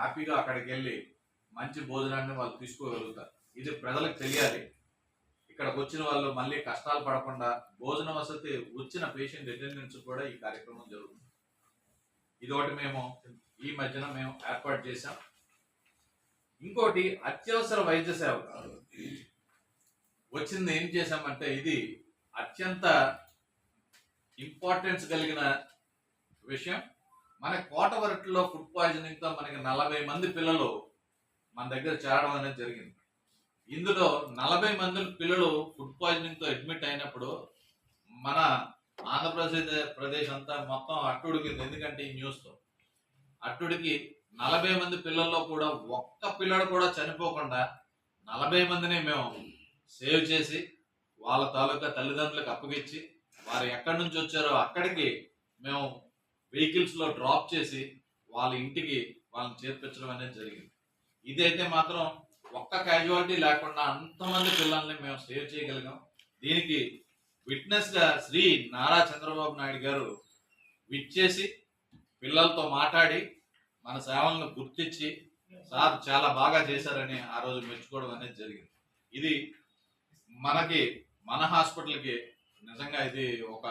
హ్యాపీగా అక్కడికి వెళ్ళి మంచి భోజనాన్ని వాళ్ళు తీసుకోగలుగుతారు. ఇది ప్రజలకు తెలియాలి. ఇక్కడికి వచ్చిన వాళ్ళు మళ్ళీ కష్టాలు పడకుండా భోజన వసతి వచ్చిన పేషెంట్ అటెండెన్స్ కూడా ఈ కార్యక్రమం జరుగుతుంది. ఇది ఒకటి మేము ఈ మధ్యన మేము ఏర్పాటు చేశాం. ఇంకోటి అత్యవసర వైద్య సేవ వచ్చింది. ఏం చేశామంటే ఇది అత్యంత ఇంపార్టెన్స్ కలిగిన విషయం. మన కోటవరట్లో ఫుడ్ పాయిజనింగ్ తో మనకి 40 మంది పిల్లలు మన దగ్గర చేరడం అనేది జరిగింది. ఇందులో 40 మంది పిల్లలు ఫుడ్ పాయిజనింగ్ తో అడ్మిట్ అయినప్పుడు మన ఆంధ్రప్రదేశ్ అంతా మొత్తం అట్టుడికింది. ఎందుకంటే ఈ న్యూస్ తో అట్టుడికి 40 మంది పిల్లల్లో కూడా ఒక్క పిల్లడు కూడా చనిపోకుండా 40 మందిని మేము సేవ్ చేసి వాళ్ళ తాలూకా తల్లిదండ్రులకు అప్పగించి వారు ఎక్కడి నుంచి వచ్చారో అక్కడికి మేము వెహికల్స్ లో డ్రాప్ చేసి వాళ్ళ ఇంటికి వాళ్ళని చేర్పించడం అనేది జరిగింది. ఇదైతే మాత్రం ఒక్క క్యాజువాలిటీ లేకుండా అంతమంది పిల్లల్ని మేము సేవ్ చేయగలిగాం. దీనికి విట్నెస్ గా శ్రీ నారా చంద్రబాబు నాయుడు గారు విచ్చేసి పిల్లలతో మాట్లాడి మన సేవలను గుర్తించి సార్ చాలా బాగా చేశారని ఆ రోజు మెచ్చుకోవడం అనేది జరిగింది. ఇది మన హాస్పిటల్కి నిజంగా ఇది ఒక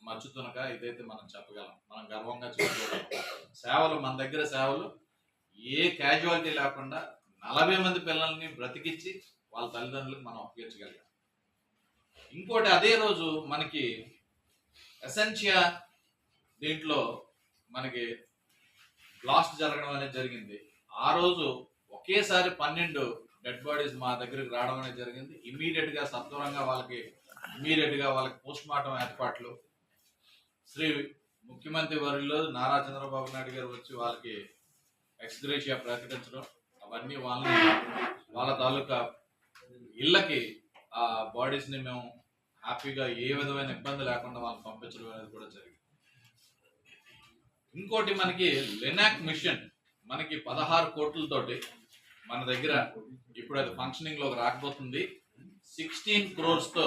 మచ్చుతునక ఇదైతే మనం చెప్పగలం, మనం గర్వంగా చెప్పుకోగలం. సేవలు మన దగ్గర సేవలు ఏ క్యాజువాలిటీ లేకుండా 40 మంది పిల్లల్ని బ్రతికించి వాళ్ళ తల్లిదండ్రులకు మనం అప్పగించగలిగాం. ఇంకోటి అదే రోజు మనకి ఎసెన్షియా దీంట్లో మనకి బ్లాస్ట్ జరగడం అనేది జరిగింది. ఆ రోజు ఒకేసారి 12 డెడ్ బాడీస్ మా దగ్గరికి రావడం అనేది జరిగింది. ఇమీడియట్ గా సత్వరంగా వాళ్ళకి పోస్ట్ మార్టం ఏర్పాట్లు శ్రీ ముఖ్యమంత్రి వర్యులు నారా చంద్రబాబు నాయుడు గారు వచ్చి వాళ్ళకి ఎక్స్గ్రేషియా ప్రకటించడం, అవన్నీ వాళ్ళ తాలూకా ఇళ్ళకి ఆ బాడీస్ ని మేము హ్యాపీగా ఏ విధమైన ఇబ్బంది లేకుండా వాళ్ళని పంపించడం అనేది కూడా జరిగింది. ఇంకోటి మనకి లినాక్ మిషన్ మనకి 16 కోట్లతోటి మన దగ్గర ఇప్పుడు అది ఫంక్షనింగ్ లోకి రాకపోతుంది. 16 crores తో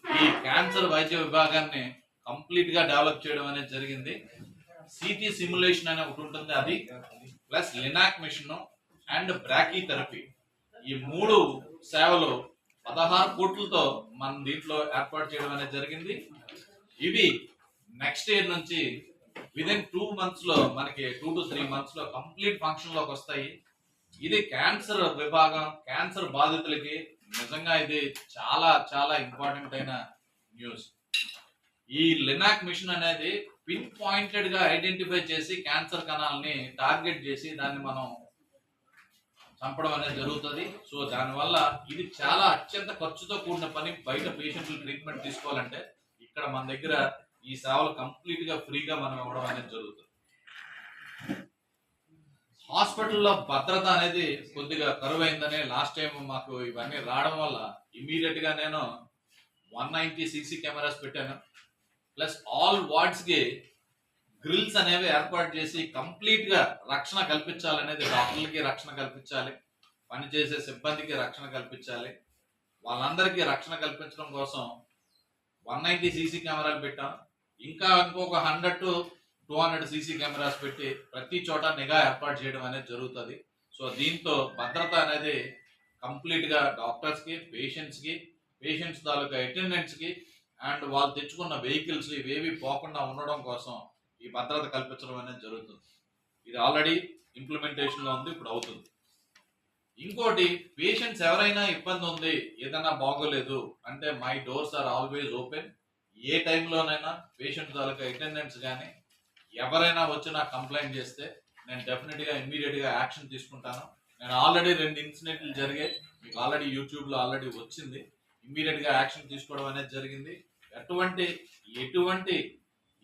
ఈ క్యాన్సర్ వైద్య విభాగాన్ని కంప్లీట్ గా డెవలప్ చేయడం అనేది జరిగింది. సిటీ సిమ్యులేషన్ అనే ఒకటి ఉంటుంది, అది plus linac machine and brachytherapy, ఈ 3 సేవలు 16 కోట్లతో మన దీంట్లో ఏర్పాటు చేయడం అనేది జరిగింది. ఇవి నెక్స్ట్ ఇయర్ నుంచి విదిన్ 2 months లో మనకి 2 to 3 months లో కంప్లీట్ ఫంక్షన్ లోకి వస్తాయి. ఇది క్యాన్సర్ విభాగం, క్యాన్సర్ బాధితులకి నిజంగా ఇది చాలా చాలా ఇంపార్టెంట్ అయిన న్యూస్. ఈ లినాక్ మిషన్ అనేది పిన్ పాయింటెడ్ గా ఐడెంటిఫై చేసి క్యాన్సర్ కణాలని టార్గెట్ చేసి దాన్ని మనం చంపడం అనేది జరుగుతుంది. సో దానివల్ల ఇది చాలా అత్యంత ఖర్చుతో కూడిన పని. బయట పేషెంట్లు ట్రీట్మెంట్ తీసుకోవాలంటే ఇక్కడ మన దగ్గర ఈ సేవలు కంప్లీట్ గా ఫ్రీగా మనం ఇవ్వడం అనేది జరుగుతుంది. హాస్పిటల్లో భద్రత అనేది కొద్దిగా కరువైందని లాస్ట్ టైం మాకు ఇవన్నీ రావడం వల్ల ఇమీడియట్ గా నేను 190 CC కెమెరాస్ పెట్టాను. ప్లస్ ఆల్ వార్డ్స్ కి గ్రిల్స్ అనేవి ఏర్పాటు చేసి కంప్లీట్ గా రక్షణ కల్పించాలనేది, డాక్టర్లకి రక్షణ కల్పించాలి, పనిచేసే సిబ్బందికి రక్షణ కల్పించాలి. వాళ్ళందరికీ రక్షణ కల్పించడం కోసం 190 CC కెమెరాలు పెట్టాం. ఇంకా ఇంకొక 100 to 200 CC కెమెరాస్ పెట్టి ప్రతి చోట నిఘా ఏర్పాటు చేయడం అనేది జరుగుతుంది. సో దీంతో భద్రత అనేది కంప్లీట్ గా డాక్టర్స్ కి, పేషెంట్స్ తాలూకా అటెండెంట్స్ కి అండ్ వాళ్ళు తెచ్చుకున్న వెహికల్స్ ఇవేవి పోకుండా ఉండడం కోసం ఈ భద్రత కల్పించడం అనేది జరుగుతుంది. ఇది ఆల్రెడీ ఇంప్లిమెంటేషన్ లో ఉంది, ఇప్పుడు అవుతుంది. ఇంకోటి, పేషెంట్స్ ఎవరైనా ఇబ్బంది ఉంది, ఏదైనా బాగోలేదు అంటే my doors are always open. ఏ టైంలోనైనా పేషెంట్ తాలూకా అటెండెంట్స్ కానీ ఎవరైనా వచ్చి నాకు కంప్లైంట్ చేస్తే నేను డెఫినెట్ గా ఇమ్మీడియట్ గా యాక్షన్ తీసుకుంటాను. నేను ఆల్రెడీ 2 ఇన్సిడెంట్లు జరిగాయి, మీకు ఆల్రెడీ యూట్యూబ్ లో ఆల్రెడీ వచ్చింది. ఇమ్మీడియట్ గా యాక్షన్ తీసుకోవడం అనేది జరిగింది. ఎటువంటి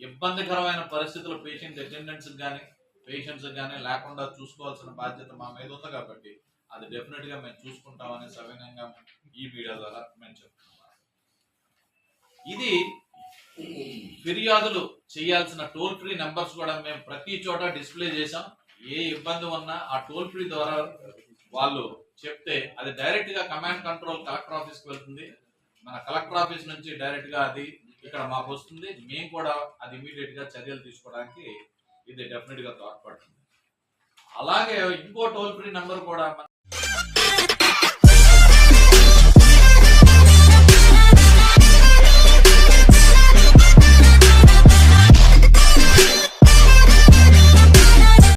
ఇబ్బందికరమైన పరిస్థితులు పేషెంట్ అటెండెంట్స్ కానీ పేషెంట్స్ కానీ లేకుండా చూసుకోవాల్సిన బాధ్యత మా మీద ఉంది కాబట్టి అది డెఫినెట్ గా మేము చూసుకుంటామని సవినయంగా ఈ మీడియా ద్వారా మేము చెప్తున్నాం. ఇది ఫిర్యాదులు చేయాల్సిన టోల్ ఫ్రీ నెంబర్స్ కూడా మేము ప్రతి చోట డిస్ప్లే చేసాం. ఏ ఇబ్బంది ఉన్నా ఆ టోల్ ఫ్రీ ద్వారా వాళ్ళు చెప్తే అది డైరెక్ట్ గా కమాండ్ కంట్రోల్ కలెక్టర్ ఆఫీస్ కి వెళ్తుంది. మన కలెక్టర్ ఆఫీస్ నుంచి డైరెక్ట్ గా అది ఇక్కడ మాకు వస్తుంది. మేము కూడా అది ఇమీడియట్ గా చర్యలు తీసుకోవడానికి ఇది డెఫినెట్ గా తోడ్పడుతుంది. అలాగే ఇంకో టోల్ ఫ్రీ నంబర్ కూడా